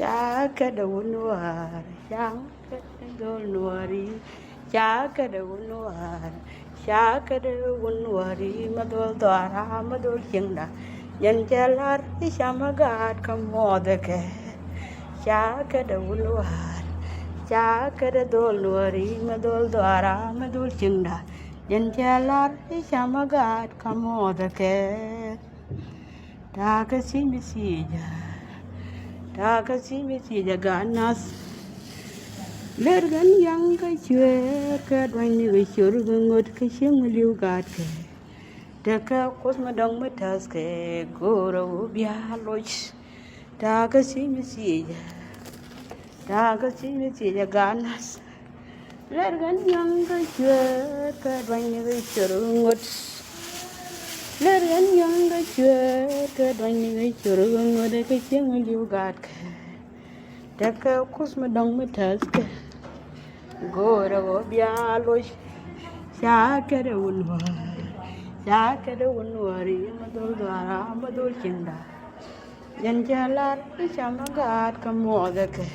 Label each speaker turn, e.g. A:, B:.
A: Chakada unwar, chakada unwari, chakada unwar, chakada unwari, madol dwara, madol chinda, yan jalar ishamagat kamodake, chakada unwar, chakada dolwari, madol dwara, madol chinda, yan jalar ishamagat kamodake, takasimisija. Taka simi si jaganas lergan yang ka chue ka dwan ni ga chur ga ngot ka shing liu gat ke taka kos ma dong ma tas ke goro bia loch taka simi si jaganas lergan yang ka chue ka dwan ni ga chur ngot lergan yang ka chue ka dwan ni ga chur ngot ka shing liu gat ke taka kus ma dong ma tas ke gora go bia lo shakere unwari ma dol dara ma dol chinda yan jalar chamagat ka moda ke